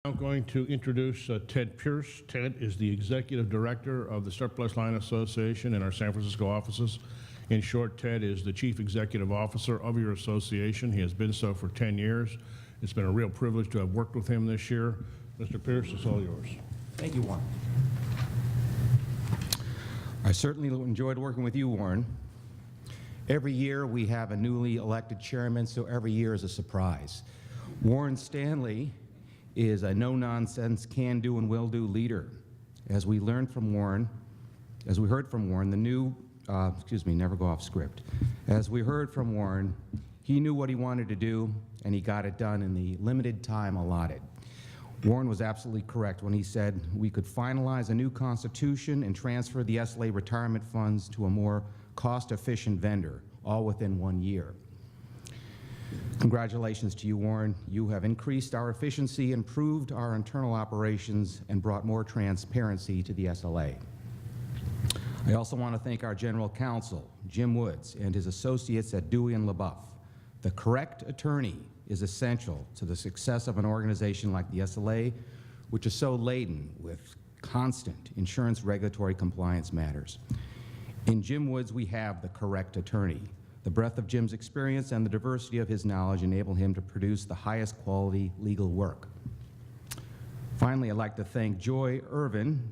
I'm going to introduce Ted Pierce. Ted is the Executive Director of the Surplus Line Association in our San Francisco offices. In short, Ted is the Chief Executive Officer of your association. He has been so for 10 years. It's been a real privilege to have worked with him this year. Mr. Pierce, it's all yours. Thank you, Warren. I certainly enjoyed working with you, Warren. Every year we have a newly elected chairman, so every year is a surprise. Warren Stanley is a no-nonsense, can-do and will-do leader. As we heard from Warren, the new, never go off script. As we heard from Warren, he knew what he wanted to do, and he got it done in the limited time allotted. Warren was absolutely correct when he said we could finalize a new constitution and transfer the SLA retirement funds to a more cost-efficient vendor, all within 1 year. Congratulations to you, Warren. You have increased our efficiency, improved our internal operations, and brought more transparency to the SLA. I also want to thank our General Counsel, Jim Woods, and his associates at Dewey and LaBeouf. The correct attorney is essential to the success of an organization like the SLA, which is so laden with constant insurance regulatory compliance matters. In Jim Woods, we have the correct attorney. The breadth of Jim's experience and the diversity of his knowledge enable him to produce the highest quality legal work. Finally, I'd like to thank Joy Irvin,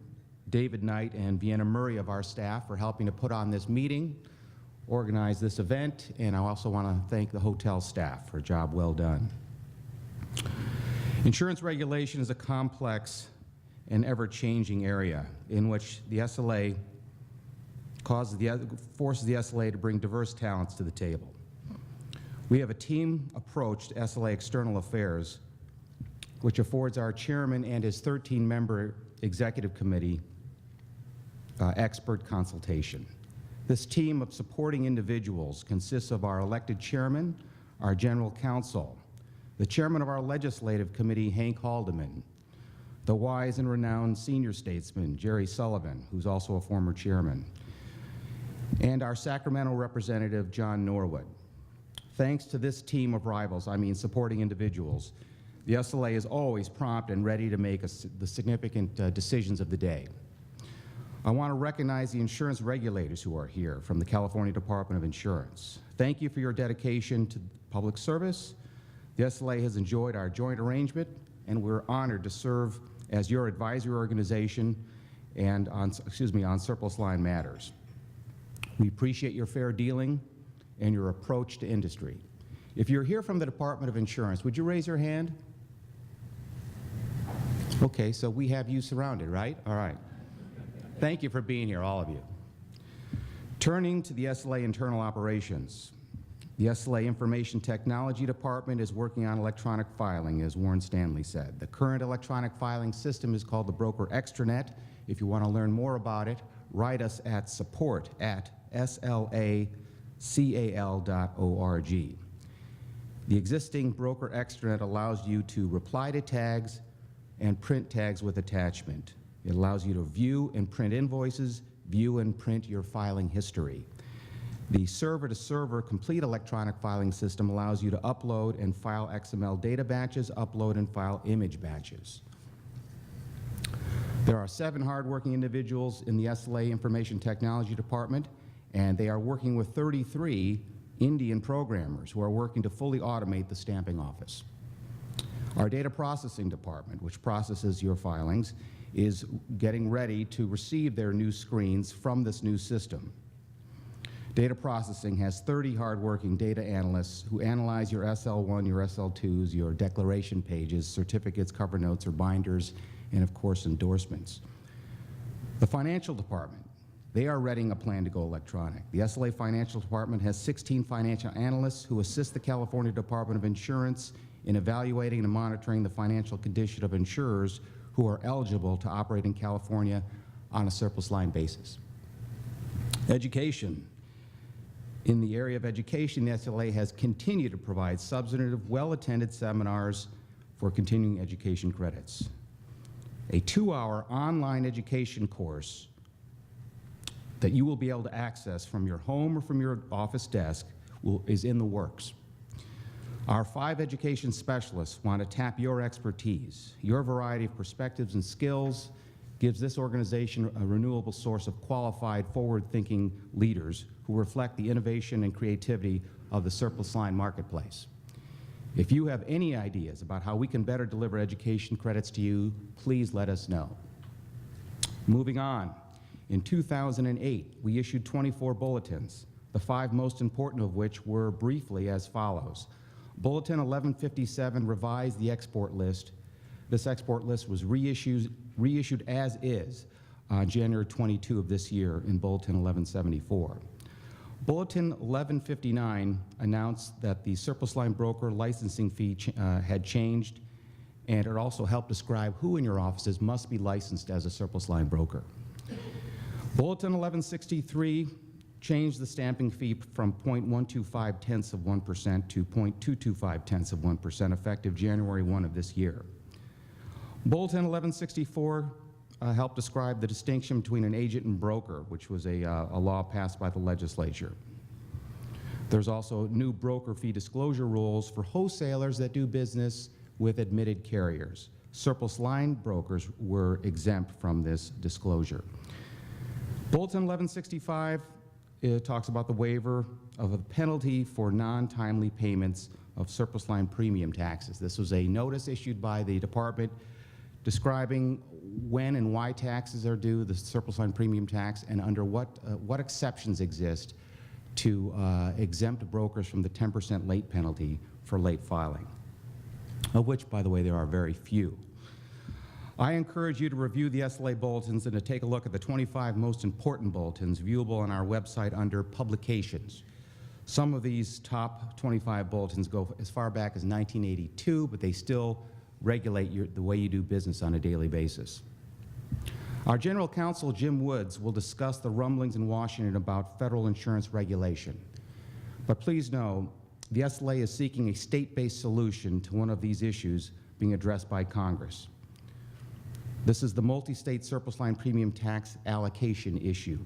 David Knight, and Vienna Murray of our staff for helping to put on this meeting, organize this event, and I also want to thank the hotel staff for a job well done. Insurance regulation is a complex and ever-changing area in which the SLA forces the SLA to bring diverse talents to the table. We have a team approach to SLA external affairs, which affords our chairman and his 13-member executive committee expert consultation. This team of supporting individuals consists of our elected chairman, our general counsel, the chairman of our legislative committee, Hank Haldeman, the wise and renowned senior statesman, Jerry Sullivan, who's also a former chairman, and our Sacramento representative, John Norwood. Thanks to this team of supporting individuals, the SLA is always prompt and ready to make the significant decisions of the day. I want to recognize the insurance regulators who are here from the California Department of Insurance. Thank you for your dedication to public service. The SLA has enjoyed our joint arrangement, and we're honored to serve as your advisory organization and on surplus line matters. We appreciate your fair dealing and your approach to industry. If you're here from the Department of Insurance, would you raise your hand? Okay, so we have you surrounded, right? All right. Thank you for being here, all of you. Turning to the SLA internal operations, the SLA Information Technology Department is working on electronic filing, as Warren Stanley said. The current electronic filing system is called the Broker Extranet. If you want to learn more about it, write us at support@slacal.org. The existing Broker Extranet allows you to reply to tags and print tags with attachment. It allows you to view and print invoices, view and print your filing history. The server-to-server complete electronic filing system allows you to upload and file XML data batches, upload and file image batches. There are 7 hardworking individuals in the SLA Information Technology Department, and they are working with 33 Indian programmers who are working to fully automate the stamping office. Our data processing department, which processes your filings, is getting ready to receive their new screens from this new system. Data processing has 30 hardworking data analysts who analyze your SL1, your SL2s, your declaration pages, certificates, cover notes, or binders, and of course endorsements. The financial department, they are readying a plan to go electronic. The SLA Financial Department has 16 financial analysts who assist the California Department of Insurance in evaluating and monitoring the financial condition of insurers who are eligible to operate in California on a surplus line basis. Education. In the area of education, the SLA has continued to provide substantive, well-attended seminars for continuing education credits. A 2-hour online education course that you will be able to access from your home or from your office desk is in the works. Our 5 education specialists want to tap your expertise. Your variety of perspectives and skills gives this organization a renewable source of qualified, forward-thinking leaders who reflect the innovation and creativity of the surplus line marketplace. If you have any ideas about how we can better deliver education credits to you, please let us know. Moving on, in 2008, we issued 24 bulletins, the 5 most important of which were briefly as follows. Bulletin 1157 revised the export list. This export list was reissued as is on January 22 of this year in Bulletin 1174. Bulletin 1159 announced that the surplus line broker licensing fee had changed, and it also helped describe who in your offices must be licensed as a surplus line broker. Bulletin 1163 changed the stamping fee from 0.125% to 0.225% effective January 1 of this year. Bulletin 1164 helped describe the distinction between an agent and broker, which was a law passed by the legislature. There's also new broker fee disclosure rules for wholesalers that do business with admitted carriers. Surplus line brokers were exempt from this disclosure. Bulletin 1165 talks about the waiver of a penalty for non-timely payments of surplus line premium taxes. This was a notice issued by the department describing when and why taxes are due, the surplus line premium tax, and under what exceptions exist to exempt brokers from the 10% late penalty for late filing, of which, by the way, there are very few. I encourage you to review the SLA bulletins and to take a look at the 25 most important bulletins viewable on our website under Publications. Some of these top 25 bulletins go as far back as 1982, but they still regulate the way you do business on a daily basis. Our General Counsel, Jim Woods, will discuss the rumblings in Washington about federal insurance regulation. But please know, the SLA is seeking a state-based solution to one of these issues being addressed by Congress. This is the multi-state surplus line premium tax allocation issue.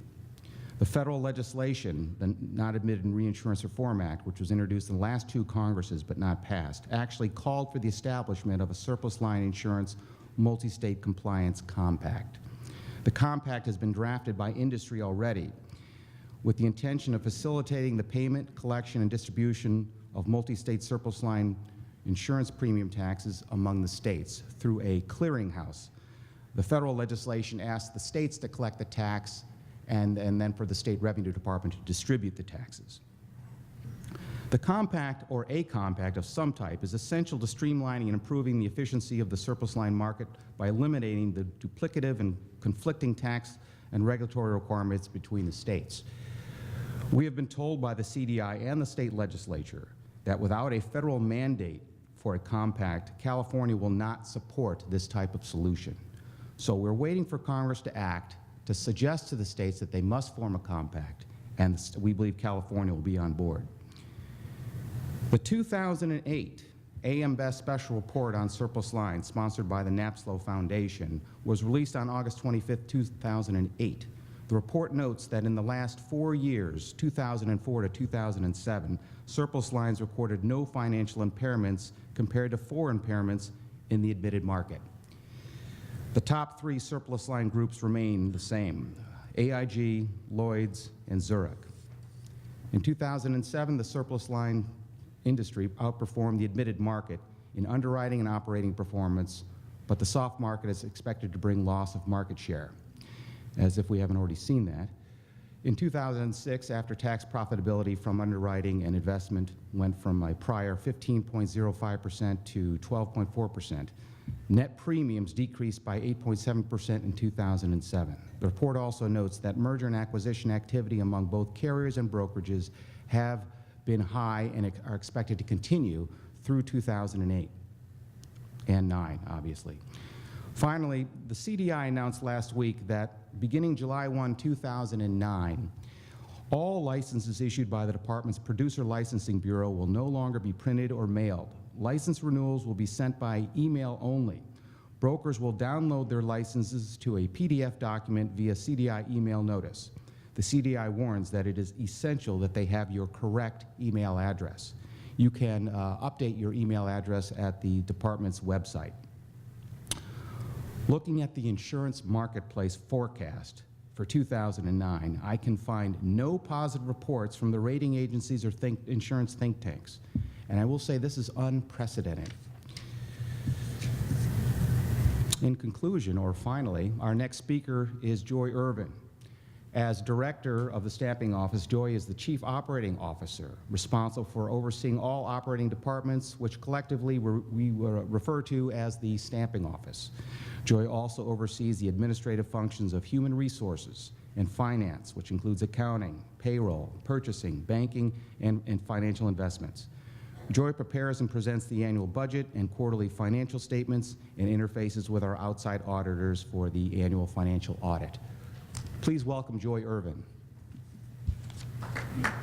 The federal legislation, the Not Admitted in Reinsurance Reform Act, which was introduced in the last 2 Congresses but not passed, actually called for the establishment of a surplus line insurance multi-state compliance compact. The compact has been drafted by industry already with the intention of facilitating the payment, collection, and distribution of multi-state surplus line insurance premium taxes among the states through a clearinghouse. The federal legislation asks the states to collect the tax and then for the state revenue department to distribute the taxes. The compact, or a compact of some type, is essential to streamlining and improving the efficiency of the surplus line market by eliminating the duplicative and conflicting tax and regulatory requirements between the states. We have been told by the CDI and the state legislature that without a federal mandate for a compact, California will not support this type of solution. So we're waiting for Congress to act to suggest to the states that they must form a compact, and we believe California will be on board. The 2008 AM Best Special Report on Surplus Lines, sponsored by the NAPSLO Foundation, was released on August 25, 2008. The report notes that in the last 4 years, 2004 to 2007, surplus lines recorded no financial impairments compared to 4 impairments in the admitted market. The top 3 surplus line groups remain the same: AIG, Lloyd's, and Zurich. In 2007, the surplus line industry outperformed the admitted market in underwriting and operating performance, but the soft market is expected to bring loss of market share, as if we haven't already seen that. In 2006, after-tax profitability from underwriting and investment went from a prior 15.05% to 12.4%. Net premiums decreased by 8.7% in 2007. The report also notes that merger and acquisition activity among both carriers and brokerages have been high and are expected to continue through 2008 and 9, obviously. Finally, the CDI announced last week that beginning July 1, 2009, all licenses issued by the department's Producer Licensing Bureau will no longer be printed or mailed. License renewals will be sent by email only. Brokers will download their licenses to a PDF document via CDI email notice. The CDI warns that it is essential that they have your correct email address. You can update your email address at the department's website. Looking at the insurance marketplace forecast for 2009, I can find no positive reports from the rating agencies or insurance think tanks. And I will say this is unprecedented. In conclusion, or finally, our next speaker is Joy Irvin. As director of the stamping office, Joy is the chief operating officer, responsible for overseeing all operating departments, which collectively we refer to as the stamping office. Joy also oversees the administrative functions of human resources and finance, which includes accounting, payroll, purchasing, banking, and financial investments. Joy prepares and presents the annual budget and quarterly financial statements and interfaces with our outside auditors for the annual financial audit. Please welcome Joy Irvin.